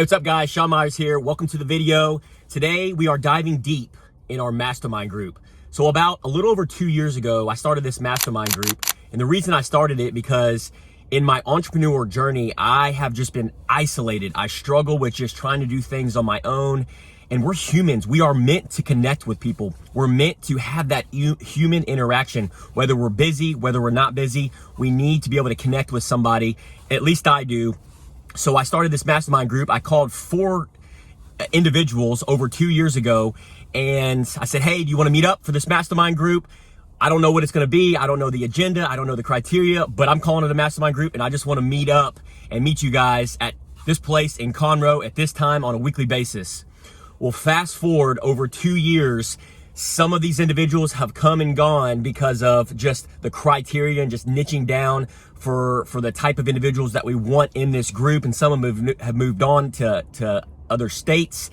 What's up, guys? Sean Myers here. Welcome to the video. Today we are diving deep in our mastermind group. So about a little over 2 years ago, I started this mastermind group. And the reason I started it because in my entrepreneur journey, I have just been isolated. I struggle with just trying to do things on my own. And we're humans. We are meant to connect with people. We're meant to have that human interaction. Whether we're busy, whether we're not busy, we need to be able to connect with somebody. At least I do. So I started this mastermind group. I called 4 individuals over 2 years ago, and I said, hey, do you want to meet up for this mastermind group? I don't know what it's going to be. I don't know the agenda. I don't know the criteria, but I'm calling it a mastermind group, and I just want to meet up and meet you guys at this place in Conroe at this time on a weekly basis. Well, fast forward over 2 years, some of these individuals have come and gone because of just the criteria and just niching down for the type of individuals that we want in this group. And some of them have moved on to other states,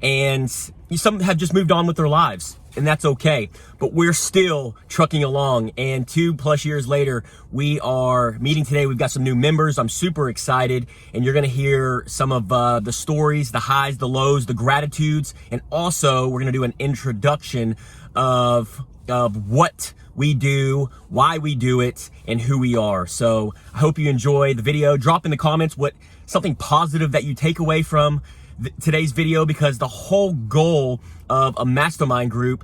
and some have just moved on with their lives, and that's okay. But we're still trucking along, and 2+ years later, we are meeting today. We've got some new members. I'm super excited, and you're gonna hear some of the stories, the highs, the lows, the gratitudes, and also we're gonna do an introduction of what we do, why we do it, and who we are. So I hope you enjoy the video. Drop in the comments something positive that you take away from today's video, because the whole goal of a mastermind group,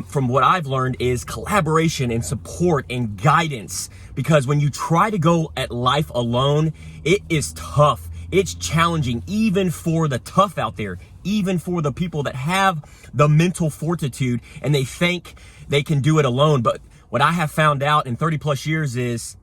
from what I've learned, is collaboration and support and guidance. Because when you try to go at life alone, it is tough. It's challenging, even for the tough out there, even for the people that have the mental fortitude and they think they can do it alone. But what I have found out in 30+ years is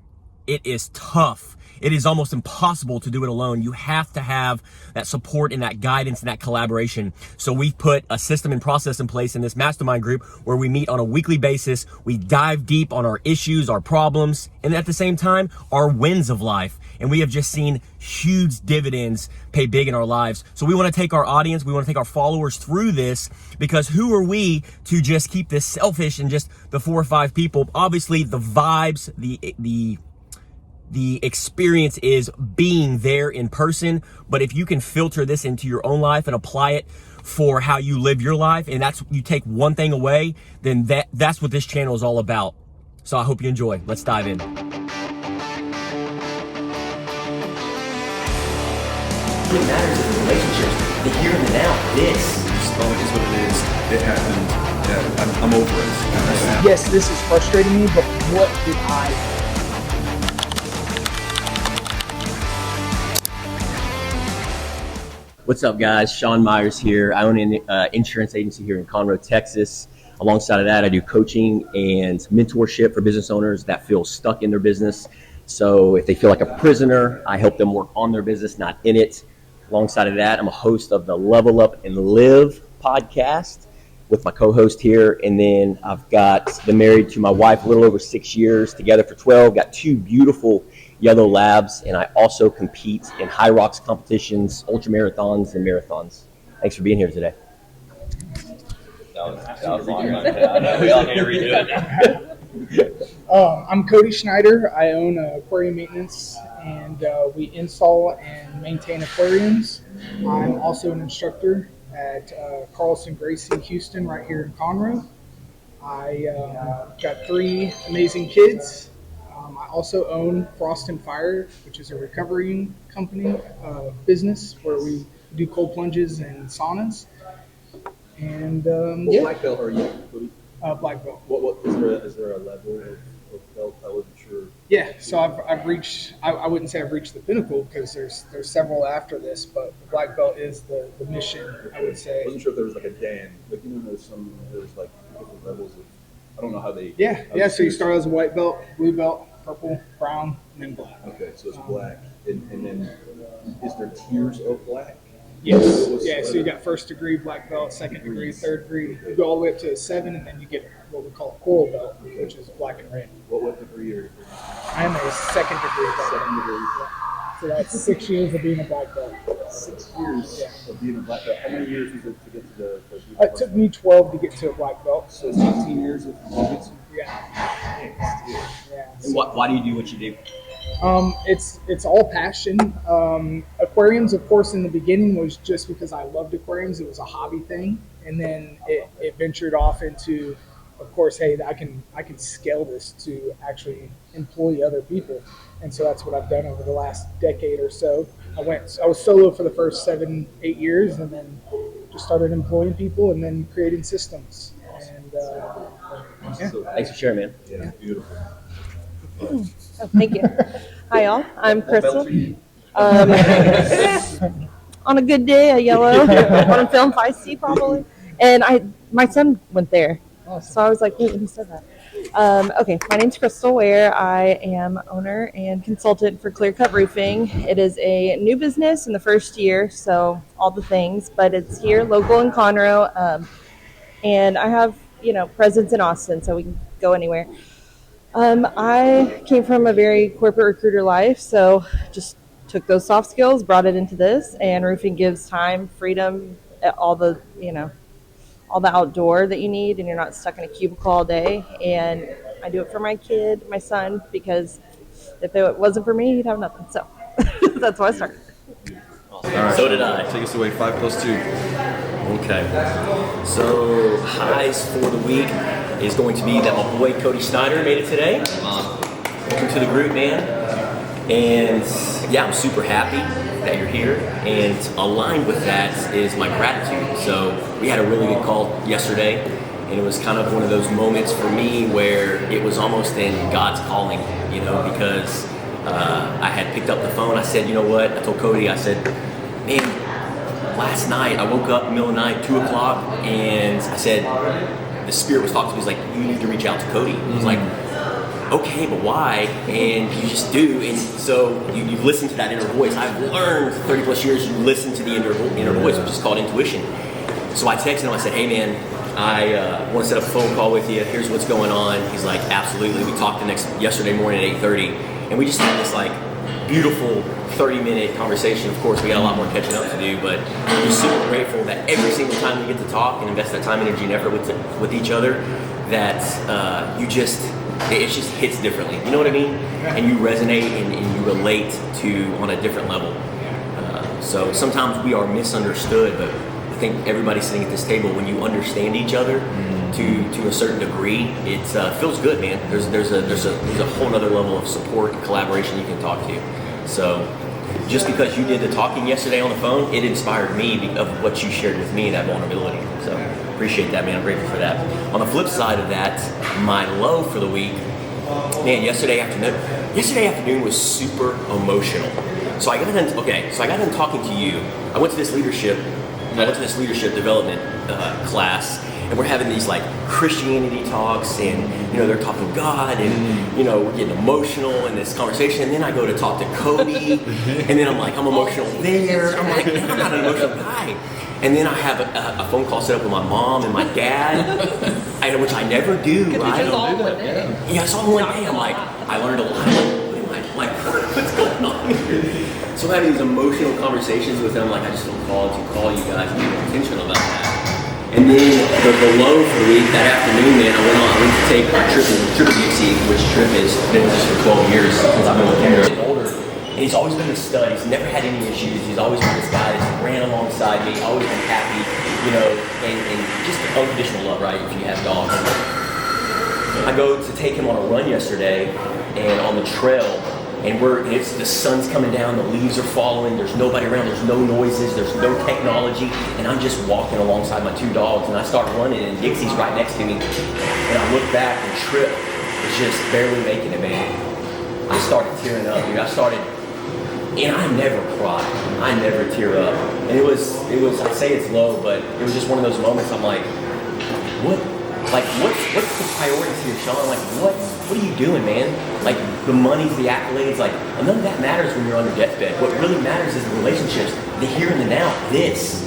it is tough. It is almost impossible to do it alone. You have to have that support and that guidance and that collaboration. So we've put a system and process in place in this mastermind group where we meet on a weekly basis. We dive deep on our issues, our problems, and at the same time, our wins of life. And we have just seen huge dividends pay big in our lives. So we want to take our audience, we want to take our followers through this, because who are we to just keep this selfish and just the 4 or 5 people? Obviously, the vibes, the experience is being there in person. But if you can filter this into your own life and apply it for how you live your life, and you take one thing away, then that's what this channel is all about. So I hope you enjoy. Let's dive in. What matters is the relationships, the here and the now. This is what it is. It happened. Yeah, I'm over it. Yes, this is frustrating me, but what did I? What's up, guys? Sean Myers here. I own an insurance agency here in Conroe, Texas. Alongside of that, I do coaching and mentorship for business owners that feel stuck in their business. So if they feel like a prisoner, I help them work on their business, not in it. Alongside of that, I'm a host of the Level Up and Live podcast with my co-host here. And then I've been married to my wife a little over 6 years, together for 12, got 2 beautiful yellow labs, and I also compete in high rocks competitions, ultra marathons, and marathons. Thanks for being here today. That was long. We all need to redo it. I'm Cody Schneider. I own aquarium maintenance, and we install and maintain aquariums. I'm also an instructor at Carlson Gracie Houston right here in Conroe. I got 3 amazing kids. I also own Frost and Fire, which is a recovery company business where we do cold plunges and saunas. And What black belt are you? black belt. What is there a level of belt? I wasn't sure. Yeah, so I've reached. I wouldn't say I've reached the pinnacle, because there's several after this, but the black belt is the mission, I would say. I wasn't sure if there was like a Dan. Like, you know, there's like different levels of. I don't know how they. Yeah. So you start as a white belt, blue belt, purple, brown, and then black. Okay, so it's black, and then is there tiers of black? Yes. Yeah. So you got 1st degree black belt, 2nd degree, 3rd degree. You go all the way up to 7, and then you get what we call a coral belt, which is black and red. What degree are you? I am a 2nd degree belt. 2nd degree. Yeah. So that's 6 years of being a black belt. 6 years of being a black belt. How many years was it to get to the it took me 12 to get to a black belt. So it's 18 years of jiu-jitsu? Yeah. And why do you do what you do? It's all passion. Aquariums, of course, in the beginning was just because I loved aquariums. It was a hobby thing, and then it ventured off into, of course, hey, I can scale this to actually employ other people, and so that's what I've done over the last decade or so. I was solo for the first 7-8 years, and then just started employing people, and then creating systems. And yeah. Thanks for sharing, man. Yeah, beautiful. Oh, thank you. Hi, all. I'm Crystal. On a good day, a yellow. On a film, feisty, probably. And my son went there. Awesome. So I was like, wait, who said that? Okay, my name's Crystal Ware. I am owner and consultant for Clear Cut Roofing. It is a new business in the first year, so all the things, but it's here, local in Conroe. And I have, presence in Austin, so we can go anywhere. I came from a very corporate recruiter life, so just took those soft skills, brought it into this, and roofing gives time, freedom, all the outdoor that you need, and you're not stuck in a cubicle all day. And I do it for my kid, my son, because if it wasn't for me, he'd have nothing. So that's why I started. All right. So did I. Take us away. 5 + 2. Okay. So highs for the week is going to be that my boy Cody Snyder made it today. Welcome to the group, man. And yeah, I'm super happy that you're here. And aligned with that is my gratitude. So we had a really good call yesterday, and it was kind of one of those moments for me where it was almost in God's calling, because I had picked up the phone. I said, you know what? I told Cody, I said, man, last night I woke up in the middle of the night, 2 o'clock, and I said, the Spirit was talking to me. He's like, you need to reach out to Cody. I was like, okay, but why? And you just do. And so you listen to that inner voice. I've learned 30 plus years, you listen to the inner voice, which is called intuition. So I texted him, I said, hey man, I want to set up a phone call with you. Here's what's going on. He's like, absolutely. We talked yesterday morning at 8:30, and we just had this beautiful 30-minute conversation. Of course, we got a lot more catching up to do, but I'm just super grateful that every single time we get to talk and invest that time, energy, and effort with each other, that it just hits differently. You know what I mean? And you resonate and you relate to on a different level. So sometimes we are misunderstood, but I think everybody sitting at this table, when you understand each other to a certain degree, it feels good, man. There's a whole other level of support and collaboration you can talk to. So just because you did the talking yesterday on the phone, it inspired me of what you shared with me, that vulnerability. So appreciate that, man. I'm grateful for that. On the flip side of that, my low for the week, man, yesterday afternoon was super emotional. So I got done talking to you. I went to this leadership development class, and we're having these Christianity talks, and they're talking God, and we're getting emotional in this conversation. And then I go to talk to Cody, and then I'm emotional there. I'm I'm not an emotional guy. And then I have a phone call set up with my mom and my dad, which I never do. Right? It's all one day. Yeah, it's all one day. I learned a lot. What's going on here? So I'm having these emotional conversations with them. I just feel called to call you guys and be intentional about that. And then the low for the week, that afternoon, man, I went to take a trip to DC, which trip has been with us for 12 years since I've been with him. Older. And he's always been a stud. He's never had any issues. He's always been this guy that's ran alongside me, always been happy, and just unconditional love, right, if you have dogs. I go to take him on a run yesterday, and on the trail, and the sun's coming down, the leaves are falling, there's nobody around, there's no noises, there's no technology, and I'm just walking alongside my 2 dogs, and I start running, and Dixie's right next to me, and I look back, and Trip is just barely making it, man. I started tearing up, dude. And I never cry. I never tear up. And it was, I say it's low, but it was just one of those moments I'm like, what's the priorities here, Sean? What are you doing, man? The money, the accolades, none of that matters when you're on your deathbed. What really matters is the relationships, the here and the now, this,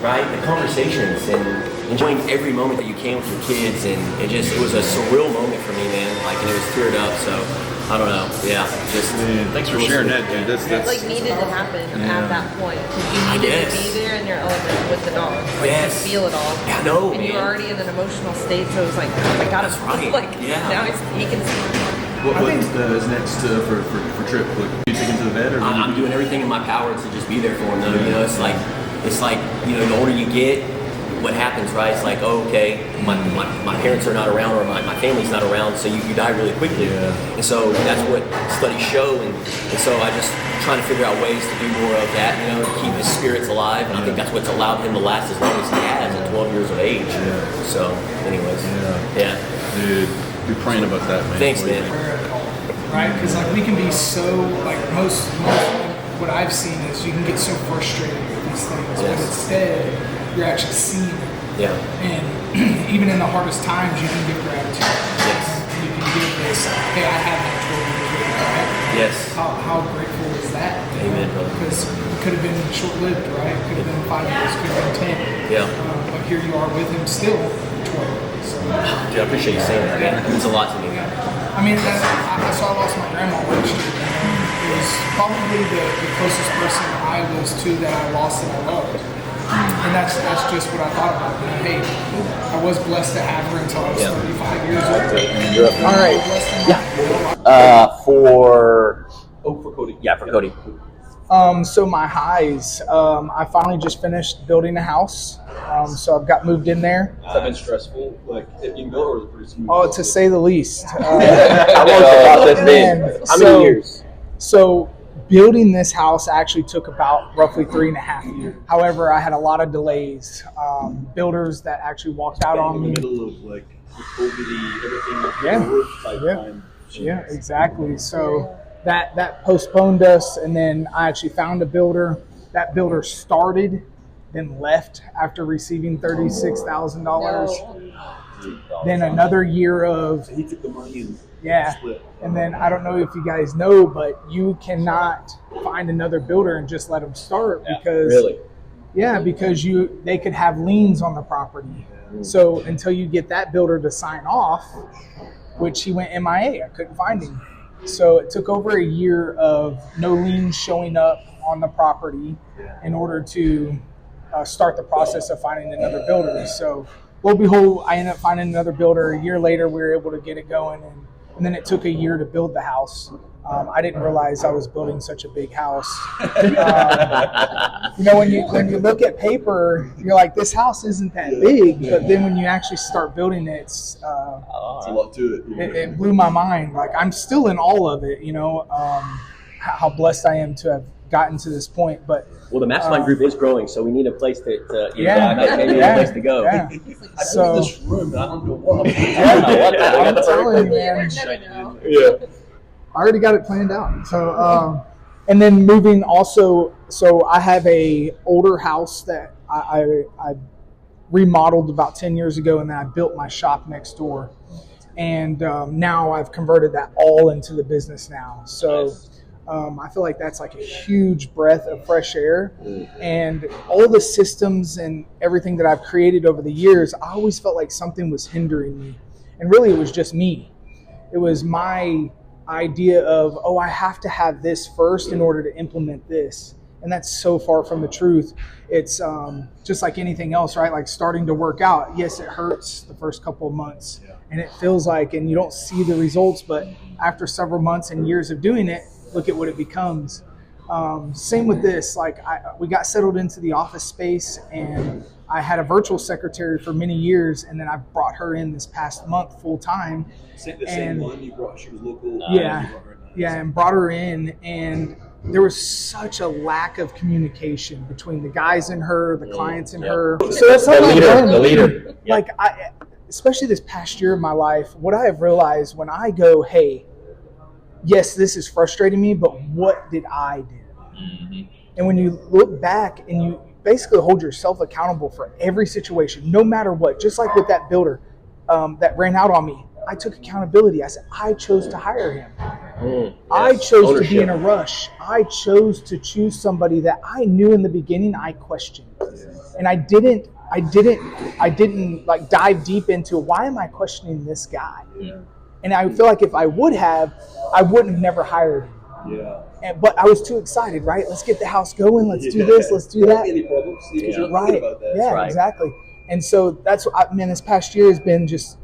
right? The conversations and enjoying every moment that you can with your kids. And it was a surreal moment for me, man. And it was teared up, so. I don't know. Yeah. Man, thanks for sharing that, dude. That's Needed to happen at that point. You needed to be there in your element with the dog. To feel it all. Yeah, no, and you were already in an emotional state, so it was I gotta. That's right. Now he can see. What is next for Trip? What, you take him to the vet, or I'm doing everything in my power to just be there for him. Though, you know, it's like the older you get, what happens, right? It's like, oh, okay, my parents are not around, or my family's not around, so you die really quickly. Yeah. And so that's what studies show, and so I just trying to figure out ways to do more of that, you know, to keep his spirits alive. And I think that's what's allowed him to last as long as he has at 12 years of age. Yeah. So, anyways, yeah. Dude, be praying about that, man. Thanks, man. Right? Because like we can be so like most what I've seen is you can get so frustrated with these things, but instead you're actually seeing it. Yeah. And even in the hardest times, you can give gratitude. Yes. And you can give this, hey, I have that 12 years later, right? Yes. How grateful is that? Amen, brother. Because it could have been short-lived, right? It could have been 5 years, could have been 10. Yeah. But here you are with him still for 12. So, Dude, I appreciate you saying that, man. It means a lot to me. I mean, I lost my grandma last year. It was probably the closest person I was to that I lost that I loved. And that's just what I thought about. You know, hey, I was blessed to have her until I was 35 years old. All right. For Cody. Yeah, for Cody. So my highs, I finally just finished building a house. So I've got moved in there. Has that been stressful? Like, if you can go, or is it pretty smooth? Oh, to say the least. How long has the process been? How many years? So building this house actually took about roughly 3.5 years. However, I had a lot of delays. Builders that actually walked out on me. In the middle of like COVID, everything. Yeah, exactly. So that postponed us, and then I actually found a builder. That builder started, then left after receiving $36,000. Then another year of He took the money and split. and then I don't know if you guys know, but you cannot find another builder and just let them start because because they could have liens on the property. So until you get that builder to sign off, which he went MIA, I couldn't find him. So it took over a year of no liens showing up on the property in order to start the process of finding another builder. So lo and behold, I ended up finding another builder. A year later, we were able to get it going, and then it took a year to build the house. I didn't realize I was building such a big house. When you look at paper, you're like, this house isn't that big. But then when you actually start building it, It's a lot to it. it blew my mind. Like, I'm still in all of it, how blessed I am to have gotten to this point. But Well, the Mastermind group is growing, so we need a place maybe yeah, a place to go. Yeah. I built this room, but I don't know what. I'm telling you, man. Yeah. I already got it planned out. So, and then moving also, so I have a older house that I remodeled about 10 years ago, and then I built my shop next door. And now I've converted that all into the business now. So I feel like that's like a huge breath of fresh air. And all the systems and everything that I've created over the years, I always felt like something was hindering me. And really it was just me. It was my idea of, I have to have this first in order to implement this. And that's so far from the truth. It's just like anything else, right? Like starting to work out. Yes, it hurts the first couple of months and it feels like, and you don't see the results, but after several months and years of doing it, look at what it becomes. Same with this, like we got settled into the office space, and I had a virtual secretary for many years, and then I brought her in this past month full time. The same one you brought, she was local. And brought her in, and there was such a lack of communication between the guys and her, the clients and her. So that's The leader. Like especially this past year of my life, what I have realized when I go, hey, yes, this is frustrating me, but what did I do? Mm-hmm. And when you look back and you basically hold yourself accountable for every situation, no matter what, just like with that builder that ran out on me, I took accountability. I said, I chose to hire him. I chose to be in a rush. I chose to choose somebody that I knew in the beginning I questioned. And I didn't like dive deep into, why am I questioning this guy? And I feel like if I would have, I wouldn't have never hired him. But I was too excited, right? Let's get the house going. Let's do this. Let's do that. Any problems? Right. Exactly. And so that's what this past year has been just,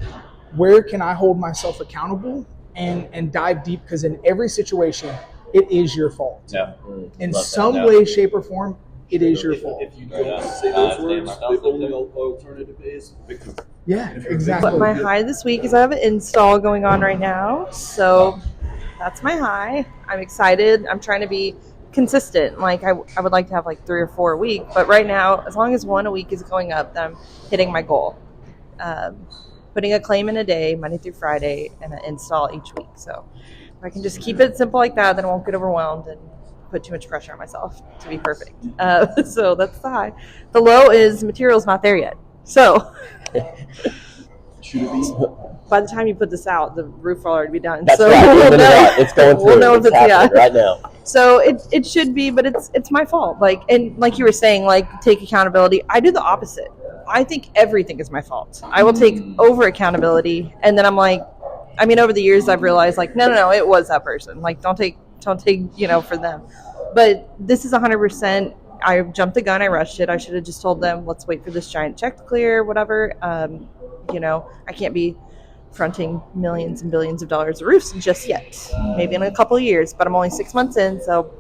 where can I hold myself accountable and dive deep, because in every situation, it is your fault. Yeah. In Love that. some Yeah. way, shape, or form, it is your fault. If you don't say those words, the only alternative is victim. Yeah, exactly. But my high this week is I have an install going on right now, so that's my high. I'm excited. I'm trying to be consistent. Like I would like to have like 3 or 4 a week, but right now, as long as 1 a week is going up, then I'm hitting my goal. Putting a claim in a day, Monday through Friday, and an install each week. So if I can just keep it simple like that, then I won't get overwhelmed and put too much pressure on myself to be perfect. So that's the high. The low is material's not there yet. So Should it be? by the time you put this out, the roof will already be done. That's so right. we'll know, It's going through. we'll know if it's it's happening right now. So it should be, but it's my fault. Like, and like you were saying, like, take accountability. I do the opposite. I think everything is my fault. I will take over accountability, and then I'm like, I mean, over the years I've realized, like, no, it was that person. Like, don't take for them. But this is 100%. I jumped the gun. I rushed it. I should have just told them, let's wait for this giant check to clear, whatever. I can't be fronting millions and billions of dollars of roofs just yet. Maybe in a couple of years, but I'm only 6 months in. So,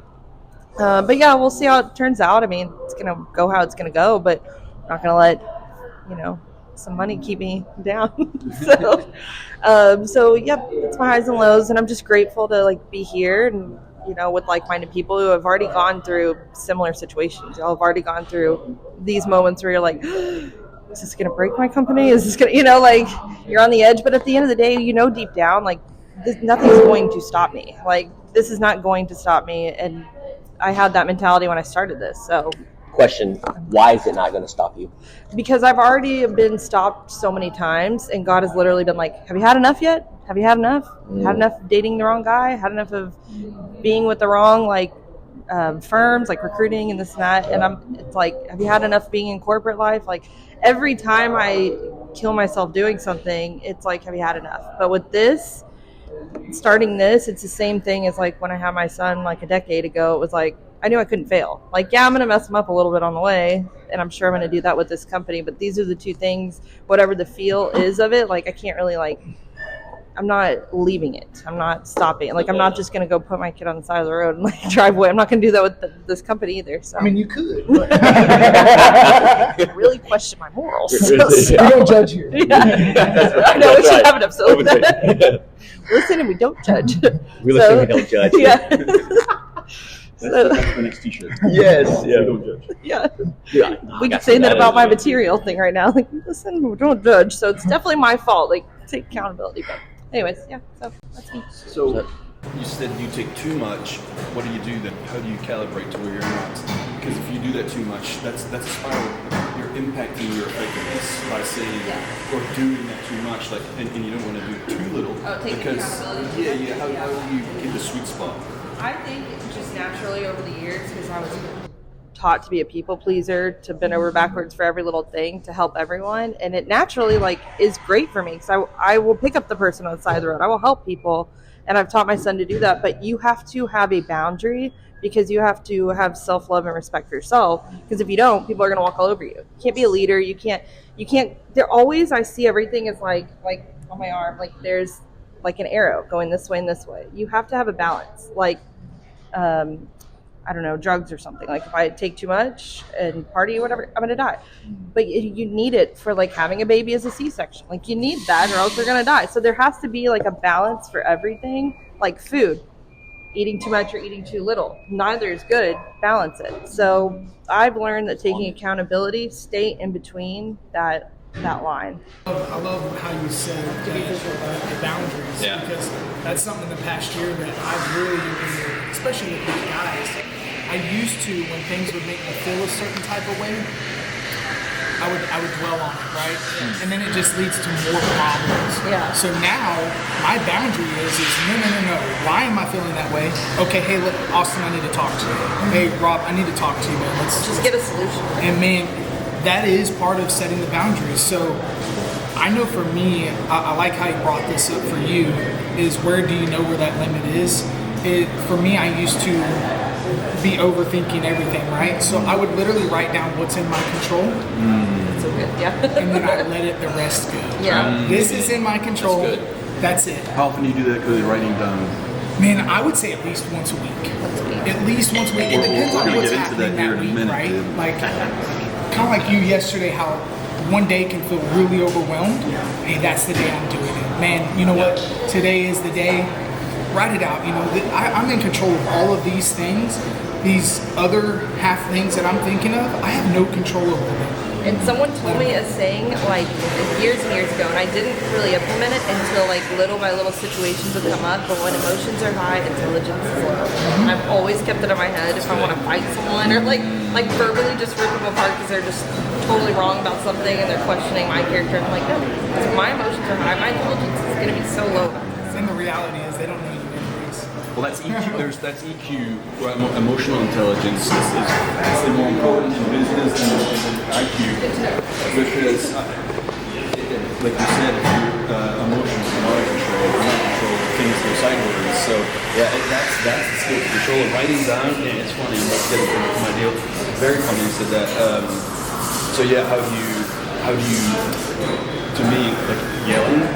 but yeah, we'll see how it turns out. I mean, it's going to go how it's going to go, but I'm not going to let, some money keep me down. So yep, it's my highs and lows, and I'm just grateful to like be here and, with like-minded people who have already gone through similar situations. Y'all have already gone through these moments where you're like, is this going to break my company? Is this going to, like, you're on the edge, but at the end of the day, deep down, like, nothing's going to stop me. Like, this is not going to stop me. And I had that mentality when I started this. So, Question: why is it not going to stop you? because I've already been stopped so many times, and God has literally been like, have you had enough yet? Have you had enough? Had enough of dating the wrong guy? Had enough of being with the wrong, like, firms, like recruiting and this and that? And it's like, have you had enough being in corporate life? Like, every time I kill myself doing something, it's like, have you had enough? But with this, starting this, it's the same thing as like when I had my son like a decade ago. It was like, I knew I couldn't fail. Like, yeah, I'm going to mess them up a little bit on the way, and I'm sure I'm going to do that with this company. But these are the two things, whatever the feel is of it, like, I can't really, like, I'm not leaving it. I'm not stopping. Like, I'm not just going to go put my kid on the side of the road and, like, drive away. I'm not going to do that with this company either. So I mean, you could. really question my morals. We don't judge here. I know, we should have an episode with that. Listen, and we don't judge. We listen, we don't judge. Yeah. That's the next T-shirt. Yes. We don't judge. Yeah. Yeah. We could say that about my material thing right now. Like, listen, we don't judge. So it's definitely my fault. Like, take accountability. But anyways, yeah, so that's me. So you said you take too much. What do you do then? How do you calibrate to where you're not? Because if you do that too much, that's a spiral. You're impacting your effectiveness by saying or doing that too much. Like, and you don't want to do too little. Take because accountability. how do you get the sweet spot? I think just naturally over the years, because I was taught to be a people pleaser, to bend over backwards for every little thing, to help everyone, and it naturally like is great for me, because I will pick up the person on the side of the road. I will help people, and I've taught my son to do that. But you have to have a boundary, because you have to have self-love and respect for yourself, because if you don't, people are going to walk all over you. You can't be a leader. You can't they're always, I see everything as like on my arm, like there's like an arrow going this way and this way. You have to have a balance. Like, I don't know, drugs or something. Like, if I take too much and party or whatever, I'm going to die. But you need it for, like, having a baby as a C-section. Like, you need that or else they're going to die. So there has to be, like, a balance for everything. Like food, eating too much or eating too little. Neither is good. Balance it. So I've learned that taking accountability, stay in between that line. I love how you said the boundaries, because that's something in the past year that I've really, especially with these guys, I used to, when things would make me feel a certain type of way, I would dwell on it, right? And then it just leads to more problems. Yeah. So now my boundary is no. Why am I feeling that way? Okay, hey, look, Austin, I need to talk to you. Hey, Rob, I need to talk to you, man. Let's Just get a solution. And man, that is part of setting the boundaries. So I know for me, I like how you brought this up for you, is where do you know where that limit is? For me, I used to be overthinking everything, right? So I would literally write down what's in my control. So good, yeah. And then I let the rest go. Yeah. This is in my control. That's good. That's it. How often do you do that? Because you're writing down. Man, I would say at least once a week. At least once a week. It depends We're on gonna what's get into happening that here in a week, minute, right? dude. Like, kind of like you yesterday, how one day can feel really overwhelmed. Hey, that's the day I'm doing it. Man, you know what? Today is the day. Write it out. You know, I'm in control of all of these things. These other half things that I'm thinking of, I have no control over them. And someone told me a saying like years and years ago, and I didn't really implement it until like little by little situations would come up. But when emotions are high, intelligence is low. I've always kept it in my head if I want to fight someone or like verbally just rip them apart because they're just totally wrong about something and they're questioning my character. And I'm like, no, because my emotions are high, my intelligence is going to be so low. And the reality is, they don't know you anyways. Well, that's EQ. That's EQ. Emotional intelligence is vastly more important in business than IQ, because, like you said, if you're emotional, you're not in control. You're not in control. Things go sideways. So yeah, that's the skill to control. And writing down, yeah, it's funny. Let's get into my deal. Very funny you said that. So yeah, how do you? To me, like yelling,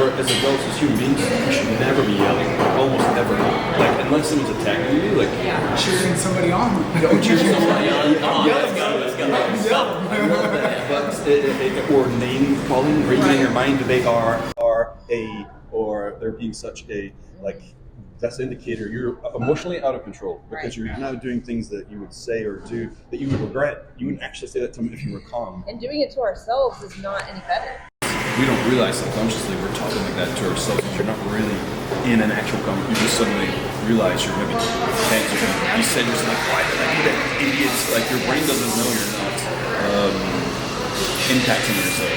as adults, as human beings, we should never be yelling. Almost never. Like, unless someone's attacking you, like Cheering somebody on. cheering somebody on. Let's go. But or name calling, reading in your mind, they are a, or they're being such a, like, that's an indicator you're emotionally out of control, because you're now doing things that you would say or do that you would regret. You wouldn't actually say that to them if you were calm. And doing it to ourselves is not any better. We don't realize subconsciously we're talking like that to ourselves. You're not really in an actual conversation. You just suddenly realize you're maybe tense. You said you're like, why did I do that? Idiots. Like, your brain doesn't know you're not impacting yourself.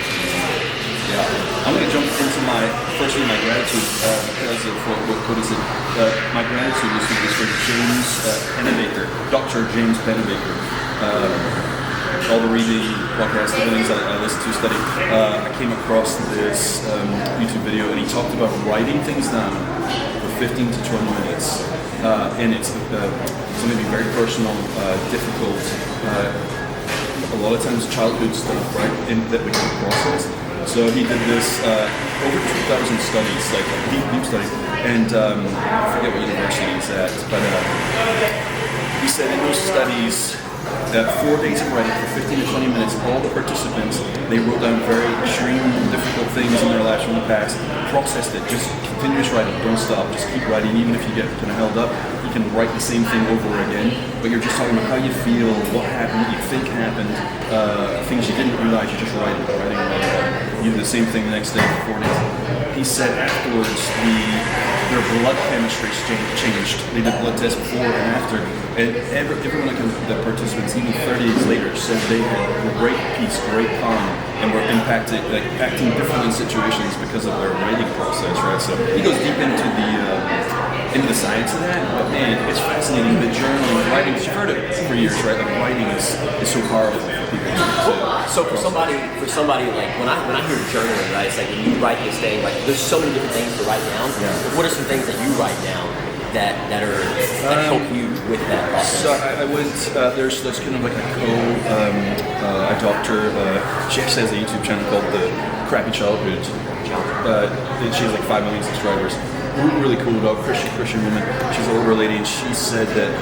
Yeah. I'm going to jump into my gratitude because of what Cody said. My gratitude is for James Pennebaker, Dr. James Pennebaker. All the reading, podcast, everything I listened to, study, I came across this YouTube video, and he talked about writing things down for 15 to 20 minutes. And it's something very personal, difficult, a lot of times childhood stuff, right, that we can process. So he did this over 2,000 studies, like deep studies, and I forget what university he's at, but he said in those studies, 4 days of writing for 15 to 20 minutes, all the participants, they wrote down very extreme, difficult things in their lives from the past, processed it, just continuous writing, don't stop, just keep writing, even if you get kind of held up, you can write the same thing over again, but you're just talking about how you feel, what happened, what you think happened, things you didn't realize, you just writing. You do the same thing the next day for 4 days. He said afterwards, their blood chemistry changed. They did blood tests before and after, and everyone of the participants, even 30 days later, said they had great peace, great calm, and were acting differently in situations because of their writing process, right? So he goes deep into the science of that, but man, it's fascinating. The journaling, writing, you've heard it for years, right? Like, writing is so powerful for people. So for somebody like when I hear journaling, right, it's like when you write this thing, like there's so many different things to write down. Yeah. What are some things that you write down that help you with that process? So I went. There's kind of like a doctor. She actually has a YouTube channel called The Crappy Childhood. She has like 5 million subscribers. Really cool dog, Christian woman. She's an older lady, and she said that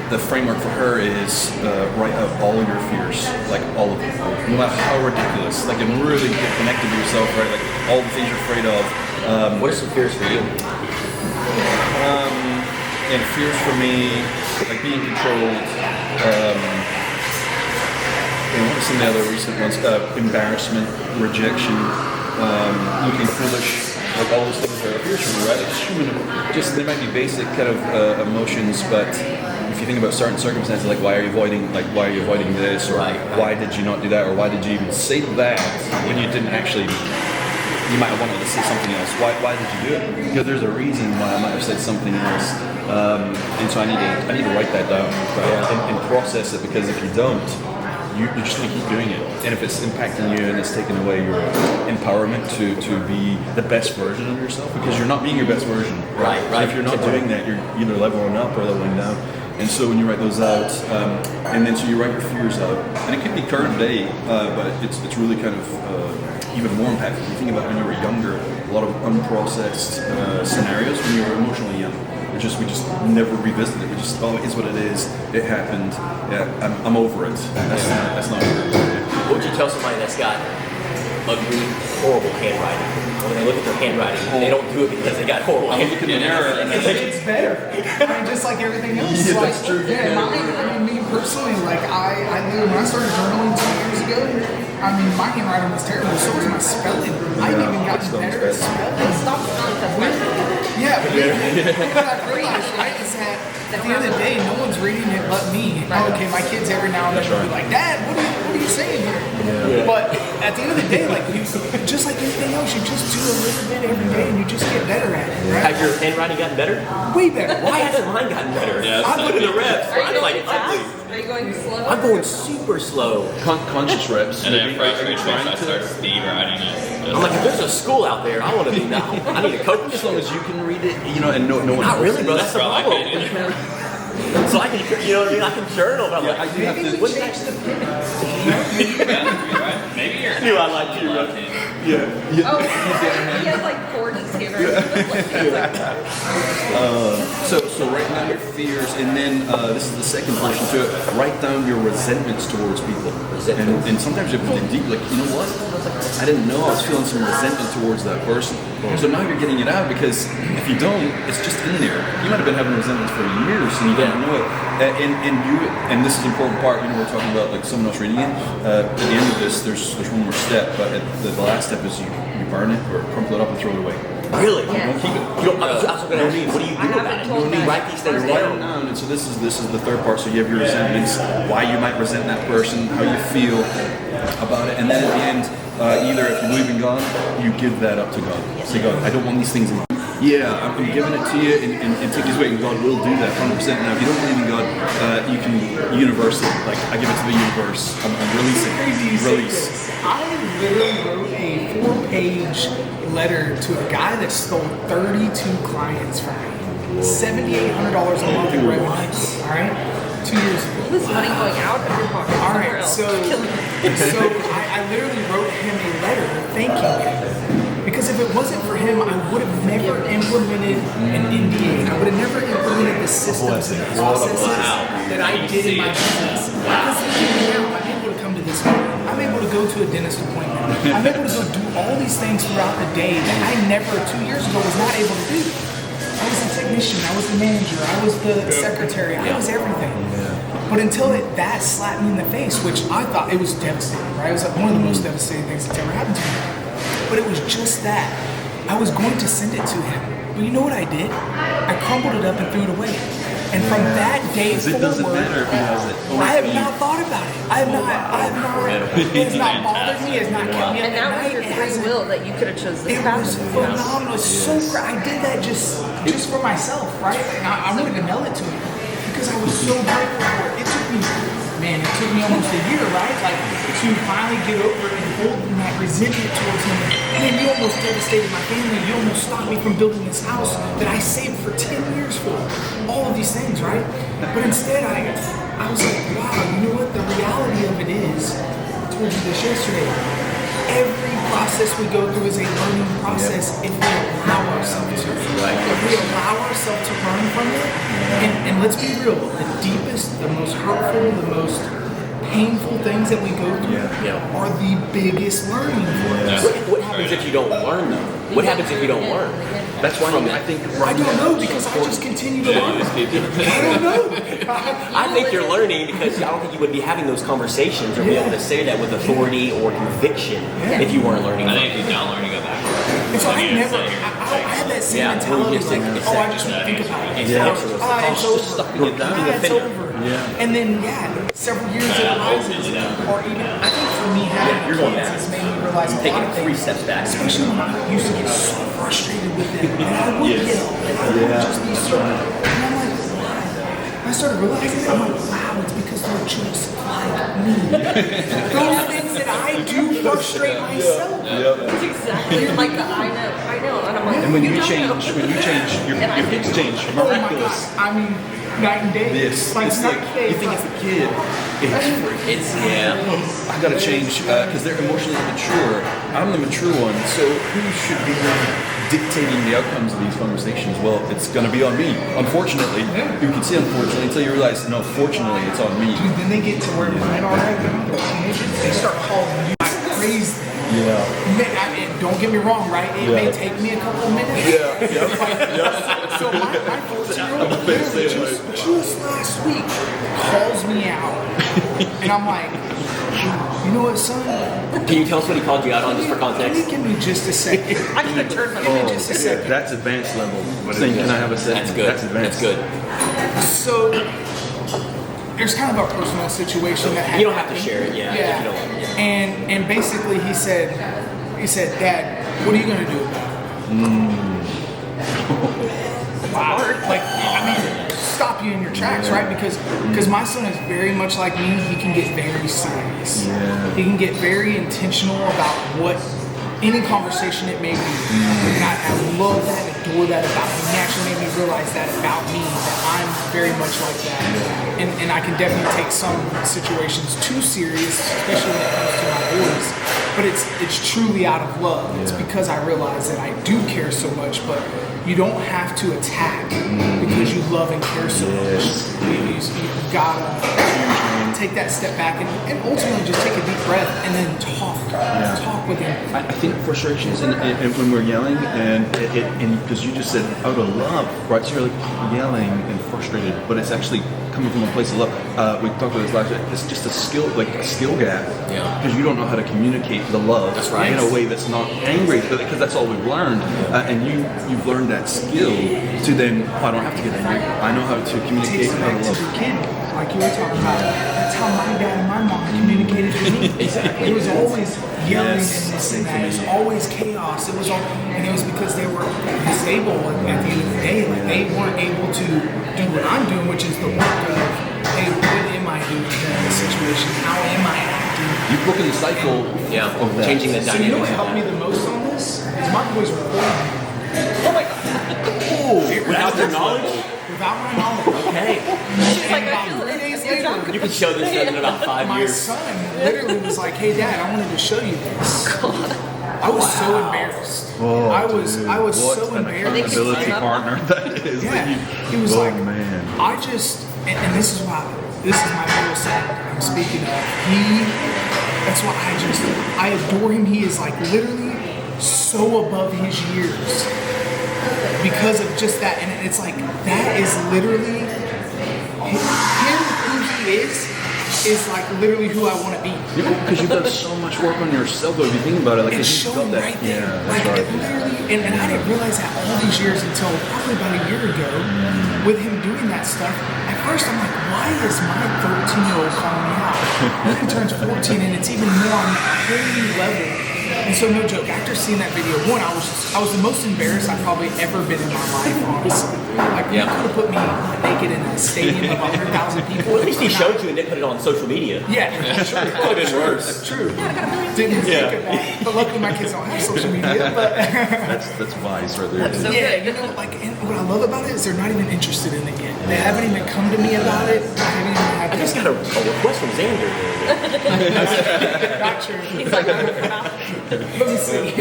the framework for her is write out all of your fears, like all of them, no matter how ridiculous. Like, and really get connected to yourself, right? Like all the things you're afraid of. What are some fears for you? And fears for me, like being controlled. And what are some of the other recent ones? Embarrassment, rejection, looking foolish. Like, all those things are fears for me, right? Like, it's human. Just, they might be basic kind of emotions, but if you think about certain circumstances, like why are you avoiding this, or why did you not do that, or why did you even say that when you didn't actually? You might have wanted to say something else. Why did you do it? Because there's a reason why I might have said something else, and so I need to write that down, right? And process it, because if you don't, you're just going to keep doing it. And if it's impacting you and it's taking away your empowerment to be the best version of yourself, because you're not being your best version. Right. If you're not doing that, you're either leveling up or leveling down. And so when you write those out, and then so you write your fears out, and it could be current day, but it's really kind of even more impactful. You think about when you were younger, a lot of unprocessed scenarios when you were emotionally young. We just never revisited it. We just, oh, it is what it is. It happened. Yeah, I'm over it. That's not good. What would you tell somebody that's got ugly, horrible handwriting? When they look at their handwriting, they don't do it because they got horrible handwriting. In the mirror and It's better. I mean, just like everything else. Yeah, like, that's true. Yeah, I mean, me personally, like when I started journaling 2 years ago, I mean, my handwriting was terrible. So was my spelling. I've even gotten better at spelling. Stop smelling cosmetics. Yeah, but what I realized, right, is that at the end of the day, no one's reading it but me. Okay, my kids every now and then will be like, Dad, what are you saying here? Yeah. But at the end of the day, like just like anything else, you just do a little bit every day and you just get better at it. Right? Has your handwriting gotten better? Way better. Why hasn't mine gotten better? I'm looking at the reps. Are you I'm going like, fast? Are you going slow? I'm going super slow. conscious reps. And then Maybe. frustration, I start speed writing it. I'm like, if there's a school out there, I want to be now. I need a coach. As long as you can read it, you know, and no one Not else really, can. bro. That's the Bro, I problem. can't do it. So I can, you know what I mean? I can journal, but I'm Yeah, like, I do have Maybe to. we change the pivot. Maybe you're knew I liked you, bro. Yeah. Oh, he has like 4 disclaimers. So write down your fears, and then this is the second portion to it. Write down your resentments towards people. And sometimes you have to dig deep. Like, you know what? I didn't know I was feeling some resentment towards that person. So now you're getting it out, because if you don't, it's just in there. You might have been having resentments for years and you didn't know it. And this is an important part. You know, we're talking about like someone else reading it. At the end of this, there's one more step, but the last step is you burn it or crumple it up and throw it away. really? Yeah. Don't keep it. You don't, I was going to ask you, what do you do about it? told You that. write these things Write them down. down, and so this is the third part. So you have your resentments, why you might resent that person, how you feel about it, and then at the end, either if you believe in God, you give that up to God. Say, God, I don't want these things in my life. Yeah, I'm giving it to you, and take this away, and God will do that 100%. Now, if you don't believe in God, you can universe it. Like, I give it to the universe. I'm releasing. Release. I literally wrote a 4-page letter to a guy that stole 32 clients from me. $7,800 a month in revenue. All right, 2 years ago. This money going out of your pocket. All somewhere right, else. so I literally wrote him a letter thanking him. Because if it wasn't for him, I would have never implemented an NDA. I would have never implemented the systems and the processes that I did in my business. Because now I'm able to come to this meeting. I'm able to go to a dentist appointment. I'm able to go do all these things throughout the day that I never 2 years ago was not able to do. I was the technician, I was the manager, I was the secretary, I was everything. But until that slapped me in the face, which I thought it was devastating, right? It was like one of the most devastating things that's ever happened to me. But it was just that. I was going to send it to him. But you know what I did? I crumpled it up and threw it away. And from that day forward, It doesn't matter if he has it. I have not thought about it. I have not, it has not bothered me, it has not kept me up And at that was night. your It free hasn't- will that you could have chosen this It path. was phenomenal. It's so I did that just for myself, right? And I wanted to mail it to him because I was so grateful for it. It took me almost a year, right? Like to finally get over and holding that resentment towards him. And then you almost devastated my family. You almost stopped me from building this house that I saved for 10 years for. All of these things, right? But instead I was like, wow, you know what? The reality of it is, I told you this yesterday. Every process we go through is a learning process if we allow ourselves to. If we allow ourselves to learn from it, and let's be real, the deepest, the most hurtful, the most painful things that we go through are the biggest learning for us. What happens if you don't learn, though? What happens if you don't learn? That's why I think I don't know because I just continue to learn. I don't know. I think you're learning because I don't think you would be having those conversations or be able to say that with authority or conviction if you weren't learning. I think if you don't learn, you go backwards. And so I had that same mentality, like, oh, I just won't think about it. Yeah. It's over. It's over. Yeah. And then, several years it arises, or even, I think for me, having you're going kids back. has made me realize a Taking lot of 3 things. steps back. Especially when I used to get so frustrated with them, and I would yell, and I would just be so, and I'm like, why? I started realizing that, I'm like, wow, it's because they're just like me. Those things that I do frustrate myself. It's exactly like the I know, and I'm like, And when you don't change, know. your things change Oh my miraculous. God. I mean, night and day. This. Like, It's like, you think it's a kid. It's yeah. I gotta change because they're emotionally immature. I'm the mature one, so who should be dictating the outcomes of these conversations? Well, it's gonna be on me. Unfortunately, you can say unfortunately until you realize, no, fortunately, it's on me. Dude, then they get to where mine are right now, they're teenagers, they start calling you crazy. Yeah. I mean, don't get me wrong, right? It may take me a couple of minutes. So my 14-year-old literally just last week calls me out, and I'm like, you know what, son? Can you tell us what he called you out on, just for context? Give me just a second. I could have turned my Give me just a second. That's advanced level. Saying, can I have a second? That's good. That's advanced. That's good. So there's kind of a personal situation that happened. You don't have to share it, yeah. Yeah. If you don't want, yeah. And basically he said, Dad, what are you gonna do about it? Wow. Like, I mean, stop you in your tracks, right? Because my son is very much like me. He can get very serious. Yeah. He can get very intentional about what any conversation it may be. And I love that, adore that about him. He actually made me realize that about me, that I'm very much like that. And I can definitely take some situations too serious, especially when it comes to my boys. But it's truly out of love. It's because I realize that I do care so much, but you don't have to attack because you love and care so much. You gotta take that step back and ultimately just take a deep breath and then talk with him. I think frustration is when we're yelling and because you just said out of love, right? So you're like yelling and frustrated, but it's actually coming from a place of love. We talked about this last year. It's just a skill gap. Yeah. Because you don't know how to communicate the love That's right. in a way that's not angry, because that's all we've learned. And you've learned that skill to then, I don't have to get angry. I know how to communicate Takes it how back to to love. the kid, like you were talking about. That's how my dad and my mom communicated to me. Exactly. It was always yelling Yes, and this same and that. for It was me. always chaos. It was all, and it was because they were disabled at the end of the day. Like they weren't able to do what I'm doing, which is the work of, hey, what am I doing in this situation? How am I acting? You've broken the cycle Yeah. of that. Changing the So you know what dynamics. helped me the most on this? Is my boys were recording me. Oh my god. Without their knowledge? Without my knowledge. Okay. She's like, I feel 3 it. days You're later, talking You can show this in about 5 my years. son literally was like, "Hey, Dad, I wanted to show you this." I was so embarrassed. Oh, I was what so an embarrassed. accountability partner that is. Yeah, That he was oh, like, man. I just, and this is why, this is my little son I'm speaking of. That's why I adore him. He is like literally so above his years because of just that. And it's like, that is literally, him who he is like literally who I want to be. Because you've done so much work on yourself, though, if you think about it. Like, It's you've showing got that. right there. Yeah, Like that's it right. literally, and I didn't realize that all these years until probably about a year ago with him doing that stuff. At first I'm like, why is my 13-year-old calling me out? Then he turns 14 and it's even more on a whole new level. And so no joke, after seeing that video, one, I was the most embarrassed I've probably ever been in my life, honestly. Like you could have put me naked in a stadium of 100,000 people. Well, at least he showed you and didn't put it on social media. Yeah, sure. That would have been worse. True. Didn't think of that. But luckily my kids don't have social media. But That's wise right there. So yeah, good. you know, like, and what I love about it is they're not even interested in it yet. They haven't even come to me about it. I haven't even had. I just got a request from Xander. Not true. He's like, Let me see.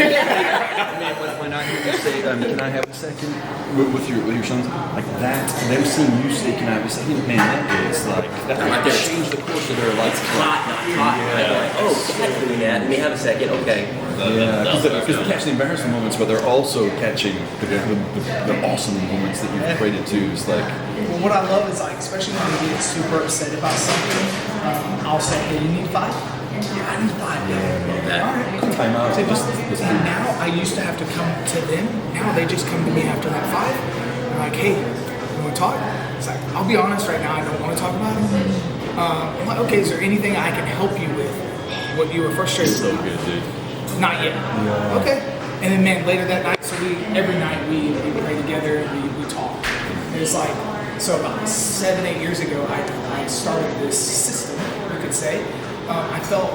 When I hear you say, "Can I have a second?" with your sons, like that, them seeing you say, "Can I have a second?" Man, that is like that might change the course of their life. Hot, not hot. Yeah. Like, oh, Dad's doing that. Let me have a second. Okay. Yeah, because they catch the embarrassing moments, but they're also catching the awesome moments that you've created too. It's like, Well, what I love is like, especially when they get super upset about something, I'll say, "Hey, you need 5? Yeah, I need 5. that. All right, cool. time out. So and now I used to have to come to them. Now they just come to me after that 5. They're like, "Hey, you want to talk?" It's like, I'll be honest right now, I don't want to talk about it. I'm like, "Okay, is there anything I can help you with? What you were frustrated so about?" good, dude. Not yet. Yeah. Okay. And then, man, later that night, so every night we pray together and we talk. And it's like, so about 7-8 years ago, I started this system, you could say. I felt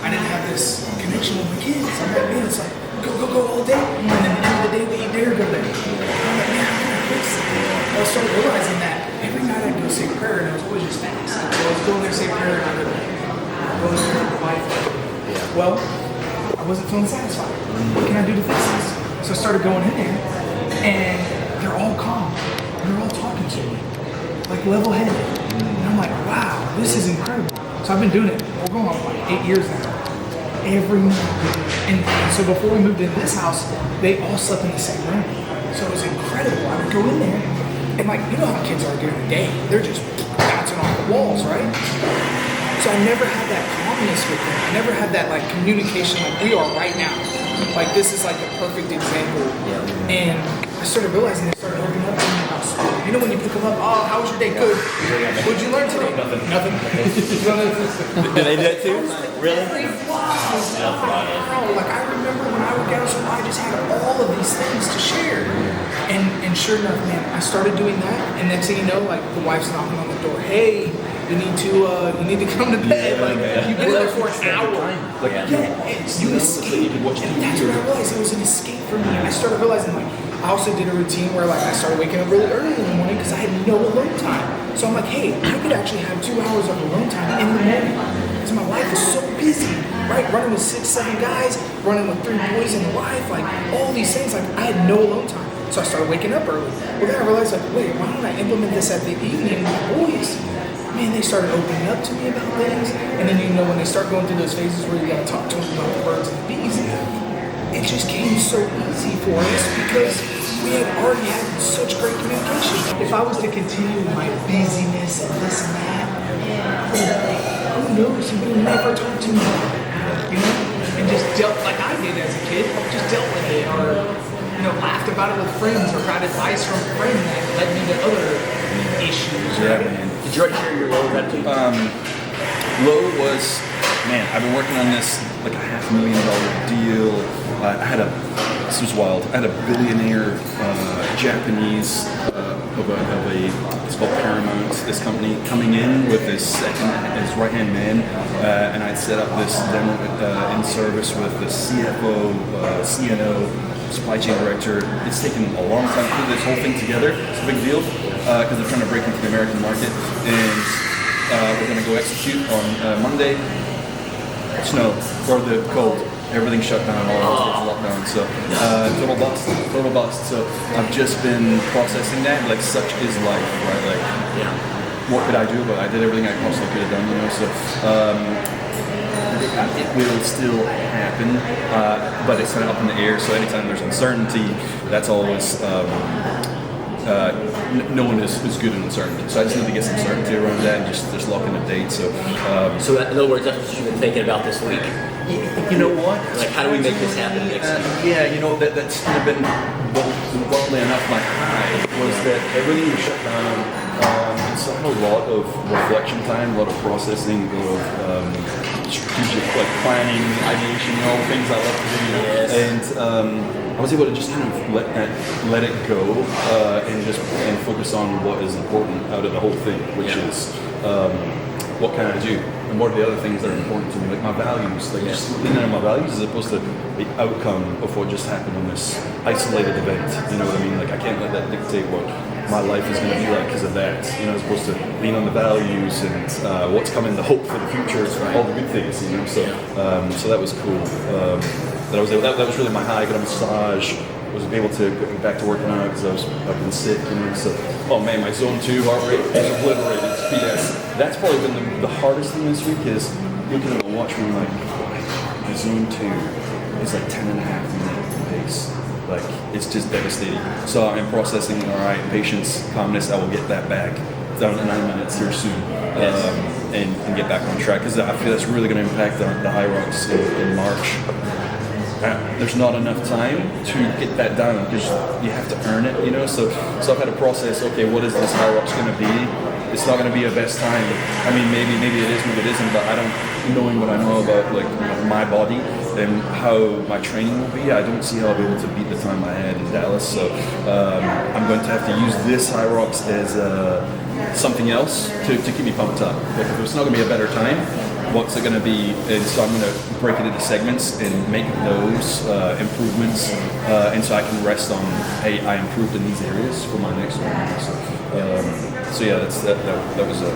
I didn't have this connection with my kids. I'm like, man, it's like, go all day. And then at the end of the day, we eat dinner together. I'm like, man, I gotta fix it. I started realizing that every night I go Well, I wasn't feeling satisfied. What can I do to fix this? So I started going in there, and they're all calm. They're all talking to me, like level-headed. And I'm like, wow, this is incredible. So I've been doing it. We're going on like 8 years now. Every night. And so before we moved into this house, they all slept in the same room. So it was incredible. I would go in there, and like, you know how kids are during the day. They're just bouncing off the walls, right? So I never had that calmness with them. I never had that like communication like we are right now. Like this is like the perfect example. And I started realizing they started opening up to me about school. You know when you pick them up, oh, how was your day? Good. What'd you learn today? Nothing. Do they do that too? Really? Like I remember when I would get out of school, I just had all of these things to share. And sure enough, man, I started doing that, and next thing you know, like the wife's knocking on the door. Hey, you need to come to bed. Like you get there for an hour. You escape. And that's what I realized. It was an escape for me. And I started realizing like I also did a routine where like I started waking up really early in the morning because I had no alone time. So I'm like, hey, I could actually have 2 hours of alone time in the morning. Because my life is so busy, right? Running with 6, 7 guys, running with 3 boys and a wife, like all these things, like I had no alone time. So I started waking up early. Well, then I realized, like, wait, why don't I implement this at the evening with my boys? Man, they started opening up to me about things. And then, you know, when they start going through those phases where you got to talk to them about the birds and the bees, it just came so easy for us because we had already had such great communication. If I was to continue my busyness and this and that, who knows? He would never talk to me about it, you know? And just dealt like I did as a kid, just dealt with it, or you know, laughed about it with friends, or got advice from a friend that led me to other issues. Yeah, Right? man. Did you already share your low gratitude? Low was, man, I've been working on this like a $500,000 deal. This was wild. I had a billionaire Japanese it's called Paramount, this company, coming in with his right-hand man, and I'd set up this demo in service with the CFO, CNO, supply chain director. It's taken a long time to put this whole thing together. It's a big deal because they're trying to break into the American market, and we're going to go execute on Monday. Snow or the cold. Everything shut down, all lockdown. So total bust. So I've just been processing that. Like such is life, right? Like, what could I do? But I did everything I possibly could have done, you know. So it will still happen, but it's kind of up in the air. So anytime there's uncertainty, that's always. No one is good in uncertainty, so I just need to get some certainty around that and just lock in a date. So, so in other words, that's what you've been thinking about this week. You know what? Like, how do we make this happen next week? Yeah, you know that's kind of been wildly enough my high was that everything was shut down. It's a lot of reflection time, a lot of processing, a lot of strategic like planning, ideation, all the things I love to do. And I was able to just kind of let it go and focus on what is important out of the whole thing, which is what can I do, and what are the other things that are important to me, like my values, like just leaning on my values as opposed to the outcome of what just happened on this isolated event. You know what I mean? Like I can't let that dictate what my life is going to be like because of that. You know, as opposed to lean on the values and what's coming, the hope for the future, all the good things. You know, so so that was cool. That was really my high. Got a massage. Was able to get back to working out because I've been sick, you know. So, oh man, my zone 2 heart rate is obliterated. PS. That's probably been the hardest thing this week is looking at the watch and like my zone 2 is like 10.5-minute pace. Like it's just devastating. So I'm processing. All right, patience, calmness. I will get that back down to 9 minutes here soon, and get back on track because I feel that's really going to impact the high rocks in March. There's not enough time to get that down because you have to earn it, you know. So I've had to process. Okay, what is this high rocks going to be? It's not going to be a best time. I mean, maybe it is, maybe it isn't. But I don't, knowing what I know about like my body and how my training will be, I don't see how I'll be able to beat the time I had in Dallas. So I'm going to have to use this high rocks as something else to keep me pumped up. Like if it's not going to be a better time, what's it going to be? And so I'm going to break it into segments and make those improvements, and so I can rest on, hey, I improved in these areas for my next one. So yeah, that was a.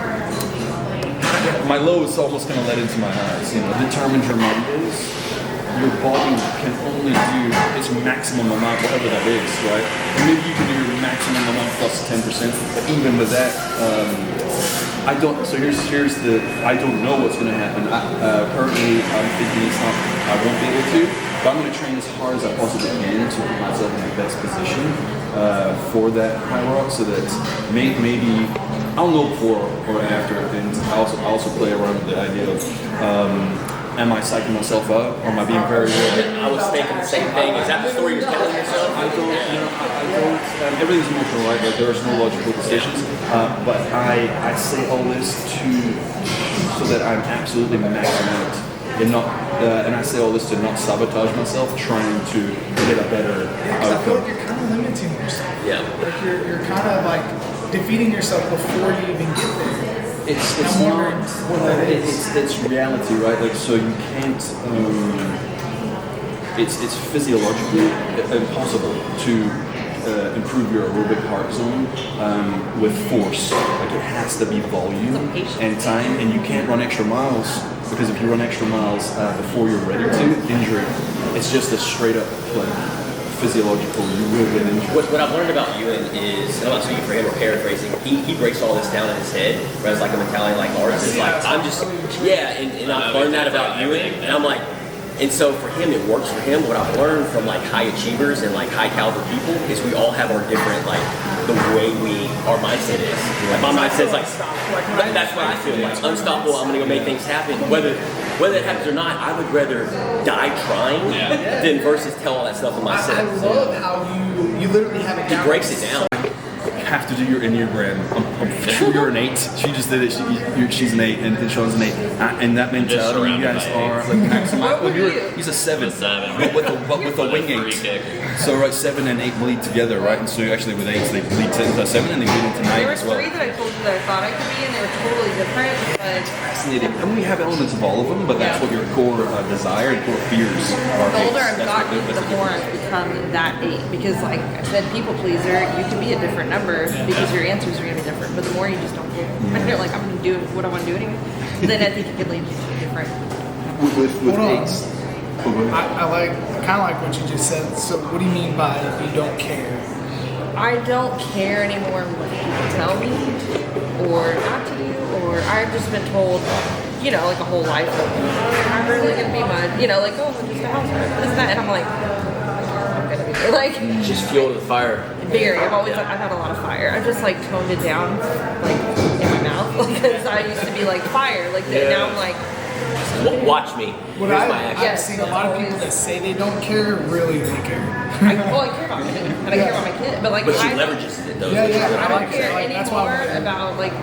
my low is almost kind of led into my highs. You know, determine your Mondays. Your body can only do its maximum amount, whatever that is, right? Maybe you can do your maximum amount plus 10%, but even with that, I don't. So here's the. I don't know what's going to happen. Currently, I'm thinking it's not. I won't be able to, but I'm going to train as hard as I possibly can to put myself in the best position for that high rock, so that maybe I'll know before or after, and I also play around with the idea of. Am I psyching myself up, or am I being very real? I was thinking the same thing. Is that the story you're telling yourself? I don't. Everything's emotional, right? Like there's no logical decisions. But I say all this so that I'm absolutely maxing out, and not. And I say all this to not sabotage myself, trying to get a better I feel like you're kind of limiting yourself. Yeah. Like you're kind of like defeating yourself before you even get there. It's I'm not. wondering what that is. It's reality, right? Like so you can't. It's physiologically impossible to improve your aerobic heart zone with force. Like it has to be volume and time, and you can't run extra miles because if you run extra miles before you're ready to, injury. It's just a straight up like. Physiological, you will get injured. What I've learned about Ewan is, and I'm not speaking for him or paraphrasing, he breaks all this down in his head, whereas like a mentality like ours is like, I'm just, and I've learned that about Ewan, and I'm like, and so for him, it works for him. What I've learned from like high achievers and like high caliber people is we all have our different, like the way our mindset is. Like my mindset's like, that's what I feel like, unstoppable, I'm gonna go make things happen. Whether it happens or not, I would rather die trying than versus tell all that stuff in my set. I love how you literally have it He down. breaks it down. Have to do your Enneagram. I'm sure you're an 8. She just did it. She's an 8, and Sean's an 8. And that mentality, you guys are like maximum. Well, he's a 7. But with a wing 8. So right, 7 and 8 bleed together, right? And so actually with 8s they bleed to 7 and they bleed into 9 There as was well. 3 that I told you that I thought I could be, and they were totally different. But Fascinating. And we have elements of all of them, but that's what your core desire and core fears are. the older I've That's gotten, what- the more I've become that 8. Because, like I said, people pleaser, you can be a different number because your answers are going to be different. But the more you just don't care, I feel like I'm going to do what I want to do anyway. Then I think it can lead you to different. with Hold on. 8s. Oh, go ahead. I kind of like what you just said. So what do you mean by you don't care? I don't care anymore what people tell me or not to do, or I've just been told, like a whole life of, I'm really gonna be mine, like, oh, I'm just a housewife, this and that, and I'm like, I'm gonna be there. Like, Just fuel to the fire. very, I've had a lot of fire. I've just like toned it down, like in my mouth, because I used to be like fire, like now I'm like, Watch me. What Here's my I've action. seen a lot of people that say they don't care, really they care. I care about my kid, and I care about my kid, but like, But she I leverages it though. Yeah, yeah. I don't like care it. Like, that's why anymore about like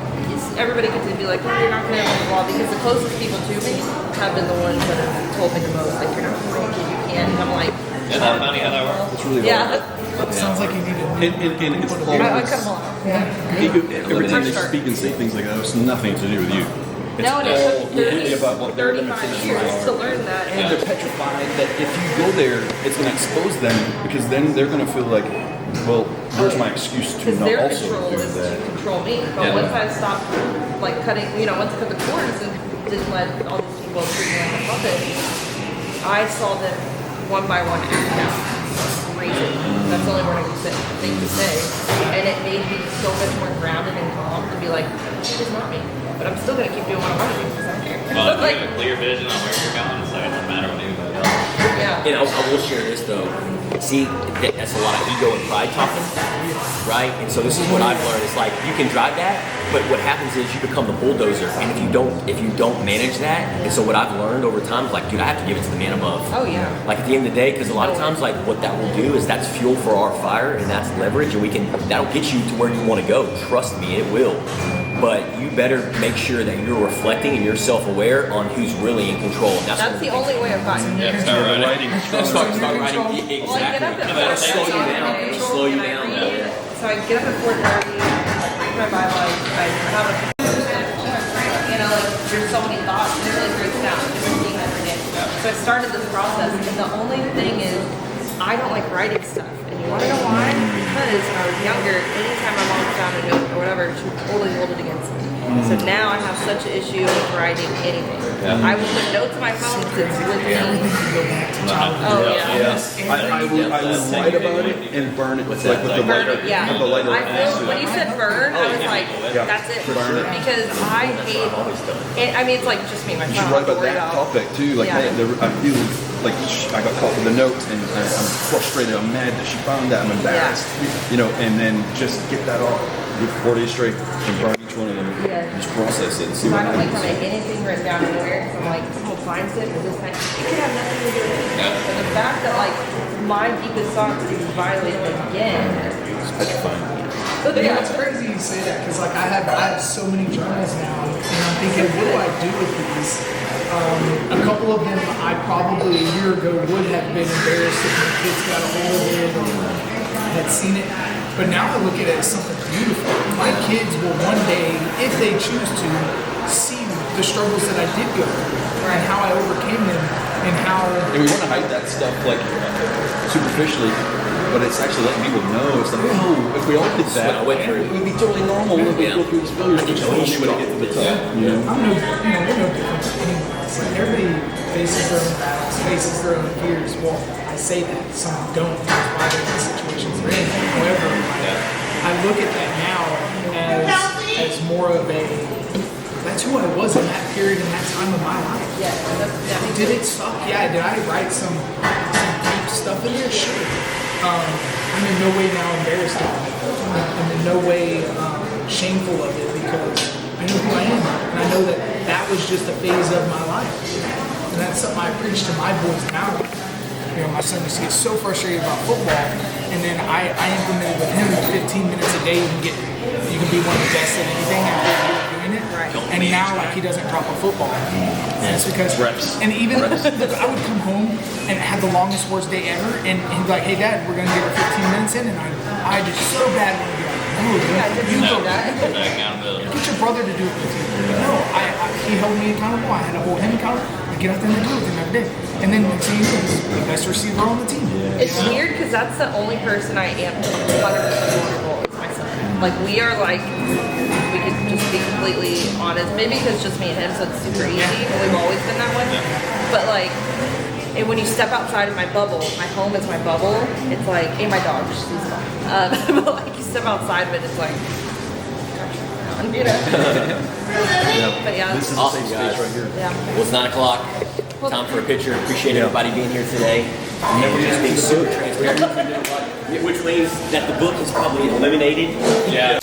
everybody gets to be like, oh, you're not gonna have a law because the closest people to me have been the ones that have told me the most. Like, you're not gonna make it, you can't. And I'm like, Isn't that funny how that works? It's really yeah. hard. Sounds like you need to. And it's I always, cut them all out. Yeah. every time they First speak and say things like that, it's nothing to do with you. It's No, and it took me about what their 35 limitations years are. to learn that. And they're petrified that if you go there, it's going to expose them because then they're going to feel like, well, where's my excuse to Because not their also control do is to that? control me. But once I stopped, like cutting, once I cut the cords and didn't let all these people treat me like a puppet, I saw them one by one act out. Crazy. That's the only word I can say, thing to say. And it made me so much more grounded and calm to be like, this is not me. But I'm still gonna keep doing what I want to do because I don't care. Well, if like, you have a clear vision on where you're going, so it doesn't matter what anybody else. yeah. And I will share this though. See, that's a lot of ego and pride talking, right? And so this is what I've learned. It's like you can drive that, but what happens is you become the bulldozer, and if you don't manage that, and so what I've learned over time is like, dude, I have to give it to the man above. Oh yeah. Like at the end of the day, because a lot of times, like what that will do is that's fuel for our fire, and that's leverage, and that'll get you to where you want to go. Trust me, it will. But you better make sure that you're reflecting and you're self-aware on who's really in control. And That's the only way I've gotten. Yeah, start writing. Start writing. Well, I get up at Slow you 4:30 down. every day, Slow you and I down. read. So I get up at 4:30, I read my Bible, I have a like there's so many thoughts, and it really breaks down. Just reading every day. So I started this process, and the only thing is, I don't like writing stuff. And you want to know why? Because when I was younger, anytime my mom found a note or whatever, she would totally hold it against me. So now I have such an issue with writing anything. I will put notes on my phone because it's with me. Oh yeah. I would write about it and burn it with the Burn lighter. it, yeah. With the lighter. I feel, when you said burn, I was like, that's it. Because I hate it. I mean, it's like just me, my You phone. should write about that topic too. Like, Yeah. hey, I feel like I got caught with the notes and I'm frustrated. I'm mad that she found that. I'm embarrassed. You know, and then just get that off. Do 4 days straight and burn each one of them. Yeah. Just process it and see So what I don't like to happens. make anything written down anywhere. So I'm like, someone finds it, or this kind. It could have nothing to do with it. But the fact that like my deepest thoughts is violated again. It's petrifying. Yeah, it's crazy you say that because like I have so many journals now, and I'm thinking, what do I do with these? A couple of them I probably a year ago would have been embarrassed if my kids got a hold of it or had seen it. But now I look at it as something beautiful. My kids will one day, if they choose to, see the struggles that I did go through and how I overcame them and how. And we want to hide that stuff like superficially, but it's actually letting people know. It's like, oh, if we all did that, it would be totally normal if we go through these failures, which is only when it get to the top. You know? I'm no, we're no different than anyone else. Like everybody faces their own battles, faces their own fears. Well, I say that some don't. That's why they're in the situations they're in. However, I look at that now as more of a. That's who I was in that period in that time of my life. Yeah. Did it suck? Yeah. Did I write some deep stuff in there? Sure. I'm in no way now embarrassed about it. I'm in no way shameful of it because I know who I am. And I know that that was just a phase of my life. And that's something I preach to my boys now. You know, my son used to get so frustrated about football, and then I implemented with him 15 minutes a day. You can be one of the best at anything after a year of doing it. Right. And now, like, he doesn't drop a football. And it's because Reps. And even look, I would come home and have the longest worst day ever, and he'd be like, "Hey, Dad, we're gonna give it 15 minutes in," and I just so bad want to be like, "No, you go. Accountability. Get your brother to do it with you." But no, he held me accountable. I had to hold him accountable. I get out there and do it with him every day. And then next thing you know, he's the best receiver on the team. It's weird because that's the only person I am 100% vulnerable is my son. Like we are like, we could just be completely honest. Maybe because just me and him, so it's super easy. And we've always been that way. But like, and when you step outside of my bubble, my home is my bubble. It's like, and my dog, she's fine. But like, you step outside of it, it's like, you know. But yeah, This is awesome, guys. Right here. yeah. Well, it's 9 o'clock. Time for a picture. Appreciate everybody being here today. And just being super transparent. Which means that the book is probably eliminated. Yeah.